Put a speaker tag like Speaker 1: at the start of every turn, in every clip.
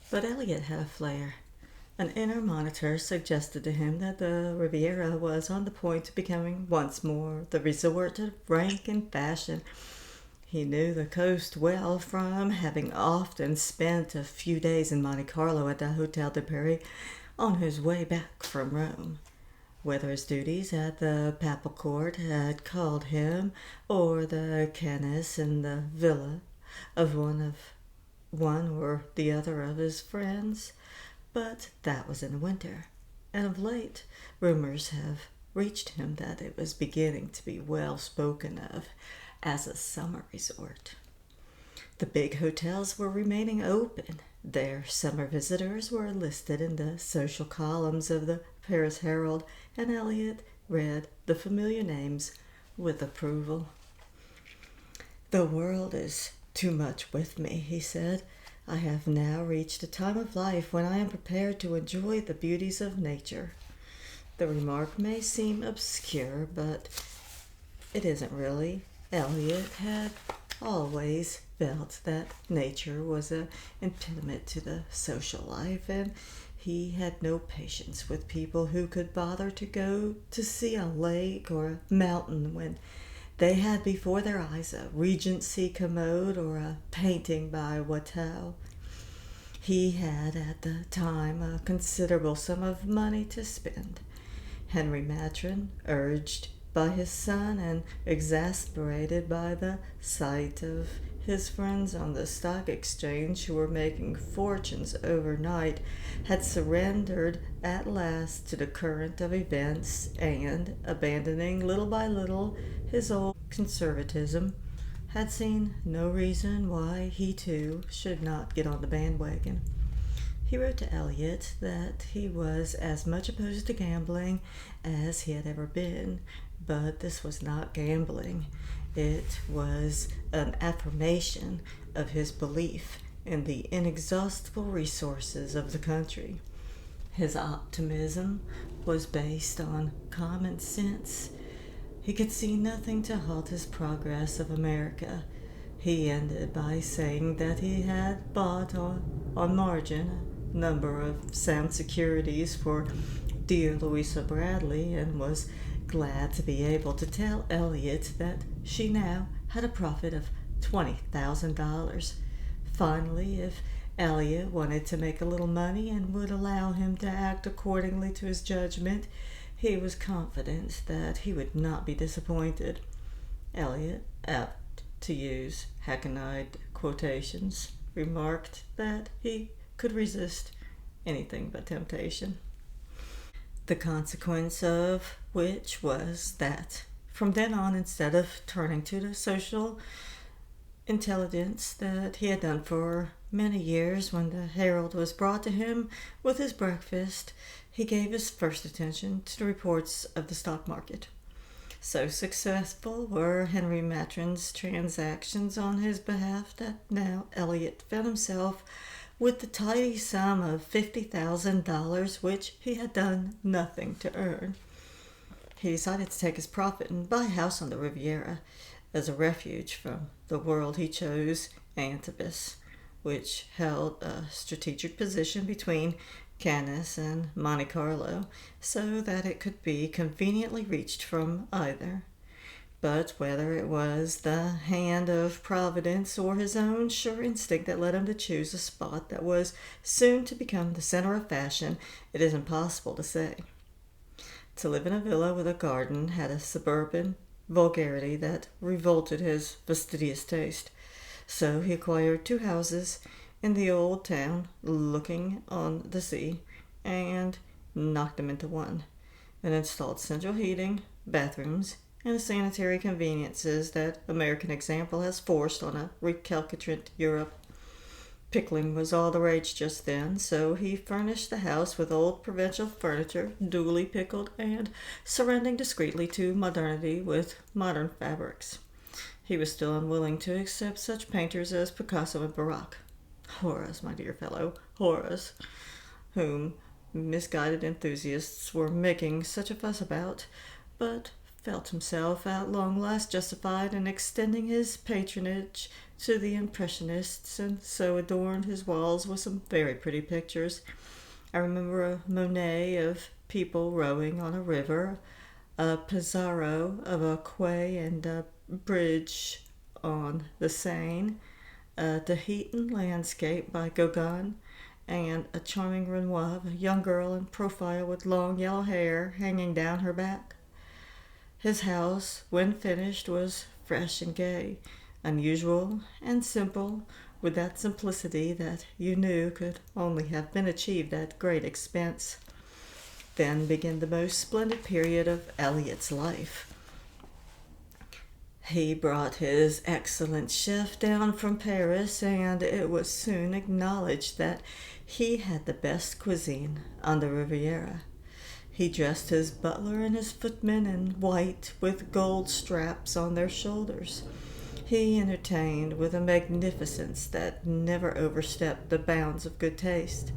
Speaker 1: But Elliot had a flair. An inner monitor suggested to him that the Riviera was on the point of becoming once more the resort of rank and fashion. He knew the coast well from having often spent a few days in Monte Carlo at the Hotel de Paris on his way back from Rome. Whether his duties at the papal court had called him, or the canis in the villa of one or the other of his friends, but that was in the winter, and of late rumors have reached him that it was beginning to be well spoken of as a summer resort. The big hotels were remaining open. Their summer visitors were listed in the social columns of the Paris Herald, and Elliot read the familiar names with approval. "The world is too much with me," he said. "I have now reached a time of life when I am prepared to enjoy the beauties of nature." The remark may seem obscure, but it isn't really. Elliot had always felt that nature was an impediment to the social life, and he had no patience with people who could bother to go to see a lake or a mountain when they had before their eyes a Regency commode or a painting by Watteau. He had at the time a considerable sum of money to spend. Henry Matron, urged by his son and exasperated by the sight of his friends on the stock exchange who were making fortunes overnight, had surrendered at last to the current of events, and, abandoning little by little his old conservatism, had seen no reason why he too should not get on the bandwagon. He wrote to Elliot that he was as much opposed to gambling as he had ever been, but this was not gambling. It was an affirmation of his belief in the inexhaustible resources of the country. His optimism was based on common sense. He could see nothing to halt his progress of America. He ended by saying that he had bought on margin a number of sound securities for dear Louisa Bradley, and was glad to be able to tell Elliot that she now had a profit of $20,000. Finally, if Elliot wanted to make a little money and would allow him to act accordingly to his judgment, he was confident that he would not be disappointed. Elliot, apt to use hackneyed quotations, remarked that he could resist anything but temptation. The consequence of which was that, from then on, instead of turning to the social intelligence that he had done for many years when the Herald was brought to him with his breakfast, he gave his first attention to the reports of the stock market. So successful were Henry Matron's transactions on his behalf that now Elliot found himself with the tidy sum of $50,000, which he had done nothing to earn. He decided to take his profit and buy a house on the Riviera. As a refuge from the world, he chose Antibes, which held a strategic position between Cannes and Monte Carlo, so that it could be conveniently reached from either. But whether it was the hand of Providence or his own sure instinct that led him to choose a spot that was soon to become the center of fashion, it is impossible to say. To live in a villa with a garden had a suburban vulgarity that revolted his fastidious taste. So he acquired 2 houses in the old town looking on the sea, and knocked them into one, and installed central heating, bathrooms, and the sanitary conveniences that American example has forced on a recalcitrant Europe. Pickling was all the rage just then, so he furnished the house with old provincial furniture, duly pickled, and surrendering discreetly to modernity with modern fabrics. He was still unwilling to accept such painters as Picasso and Baroque. Horace, my dear fellow, Horace, whom misguided enthusiasts were making such a fuss about, but felt himself at long last justified in extending his patronage to the Impressionists, and so adorned his walls with some very pretty pictures. I remember a Monet of people rowing on a river, a Pizarro of a quay and a bridge on the Seine, a Tahitian landscape by Gauguin, and a charming Renoir of a young girl in profile with long yellow hair hanging down her back. His house, when finished, was fresh and gay, unusual and simple, with that simplicity that you knew could only have been achieved at great expense. Then began the most splendid period of Eliot's life. He brought his excellent chef down from Paris, and it was soon acknowledged that he had the best cuisine on the Riviera. He dressed his butler and his footmen in white with gold straps on their shoulders. He entertained with a magnificence that never overstepped the bounds of good taste.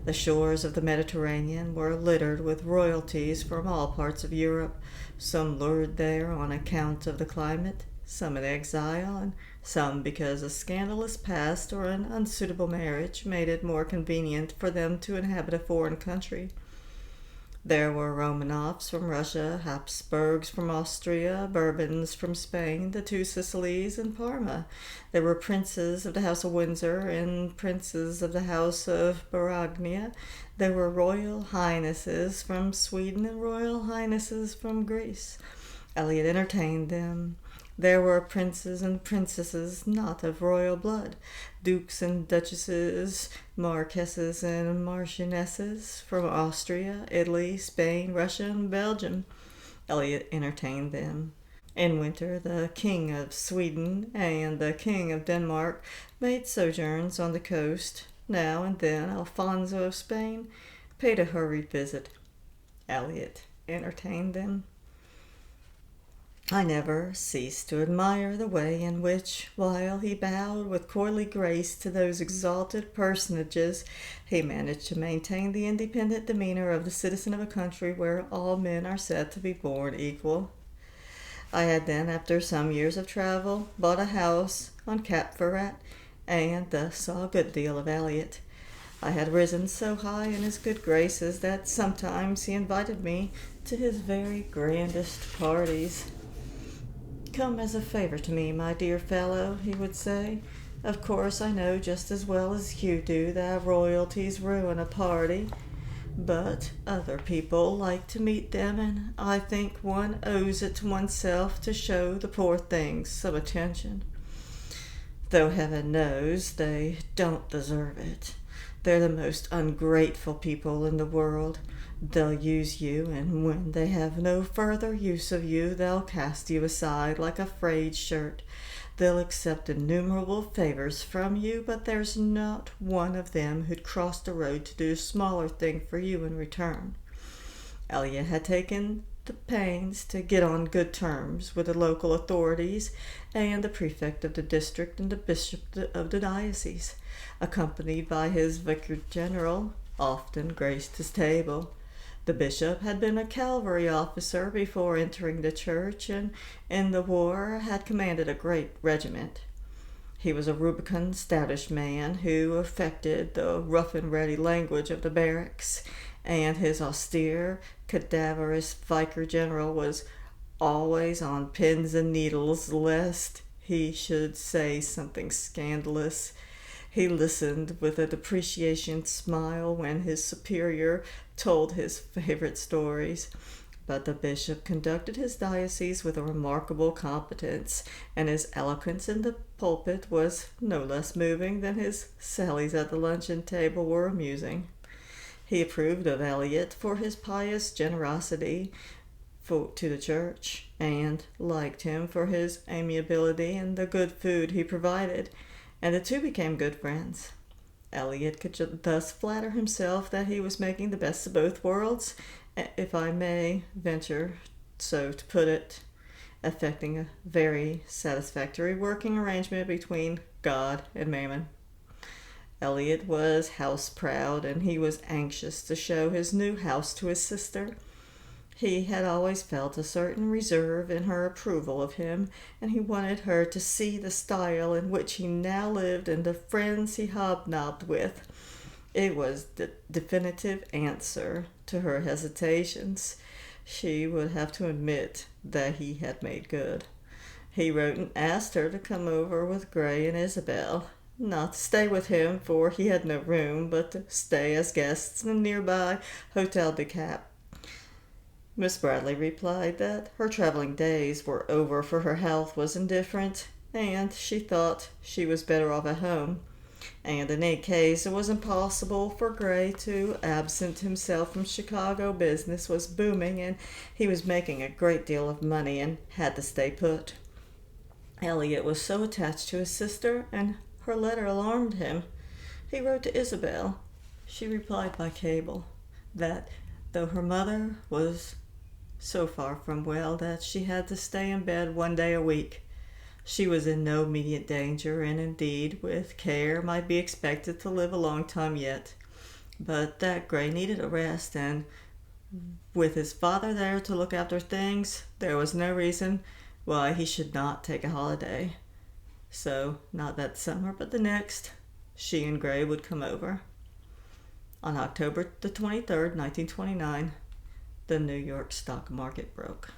Speaker 1: The shores of the Mediterranean were littered with royalties from all parts of Europe, some lured there on account of the climate, some in exile, and some because a scandalous past or an unsuitable marriage made it more convenient for them to inhabit a foreign country. There were Romanovs from Russia, Habsburgs from Austria, Bourbons from Spain, the two Sicilies, and Parma. There were princes of the House of Windsor and princes of the House of Bourgogne. There were royal highnesses from Sweden and royal highnesses from Greece. Eliot entertained them. There were princes and princesses not of royal blood, dukes and duchesses, marquesses and marchionesses from Austria, Italy, Spain, Russia, and Belgium. Eliot entertained them. In winter, the King of Sweden and the King of Denmark made sojourns on the coast. Now and then Alfonso of Spain paid a hurried visit. Eliot entertained them. I never ceased to admire the way in which, while he bowed with courtly grace to those exalted personages, he managed to maintain the independent demeanor of the citizen of a country where all men are said to be born equal. I had then, after some years of travel, bought a house on Cap Ferrat, and thus saw a good deal of Eliot. I had risen so high in his good graces that sometimes he invited me to his very grandest parties. "Come as a favor to me, my dear fellow," he would say. "Of course I know just as well as you do that royalties ruin a party, but other people like to meet them, and I think one owes it to oneself to show the poor things some attention. Though heaven knows they don't deserve it. They're the most ungrateful people in the world. They'll use you, and when they have no further use of you, they'll cast you aside like a frayed shirt. They'll accept innumerable favors from you, but there's not one of them who'd cross the road to do a smaller thing for you in return." Eliot had taken the pains to get on good terms with the local authorities and the prefect of the district and the bishop of the diocese. Accompanied by his vicar general, often graced his table. The bishop had been a cavalry officer before entering the church, and in the war had commanded a great regiment. He was a rubicund, stoutish man who affected the rough-and-ready language of the barracks, and his austere, cadaverous vicar general was always on pins and needles lest he should say something scandalous. He listened with a depreciation smile when his superior told his favorite stories. But the bishop conducted his diocese with a remarkable competence, and his eloquence in the pulpit was no less moving than his sallies at the luncheon table were amusing. He approved of Eliot for his pious generosity to the church, and liked him for his amiability and the good food he provided, and the two became good friends. Eliot could thus flatter himself that he was making the best of both worlds, if I may venture so to put it, effecting a very satisfactory working arrangement between God and Mammon. Eliot was house-proud, and he was anxious to show his new house to his sister. He had always felt a certain reserve in her approval of him, and he wanted her to see the style in which he now lived and the friends he hobnobbed with. It was the definitive answer to her hesitations. She would have to admit that he had made good. He wrote and asked her to come over with Gray and Isabel. Not to stay with him, for he had no room, but to stay as guests in a nearby Hotel de Cap. Miss Bradley replied that her traveling days were over, for her health was indifferent, and she thought she was better off at home. And in any case, it was impossible for Gray to absent himself from Chicago. Business was booming, and he was making a great deal of money and had to stay put. Elliot was so attached to his sister, and her letter alarmed him. He wrote to Isabel. She replied by cable that though her mother was so far from well that she had to stay in bed one day a week, she was in no immediate danger, and indeed, with care, might be expected to live a long time yet. But that Gray needed a rest, and with his father there to look after things, there was no reason why he should not take a holiday. So, not that summer, but the next, she and Gray would come over. On October the 23rd, 1929, the New York stock market broke.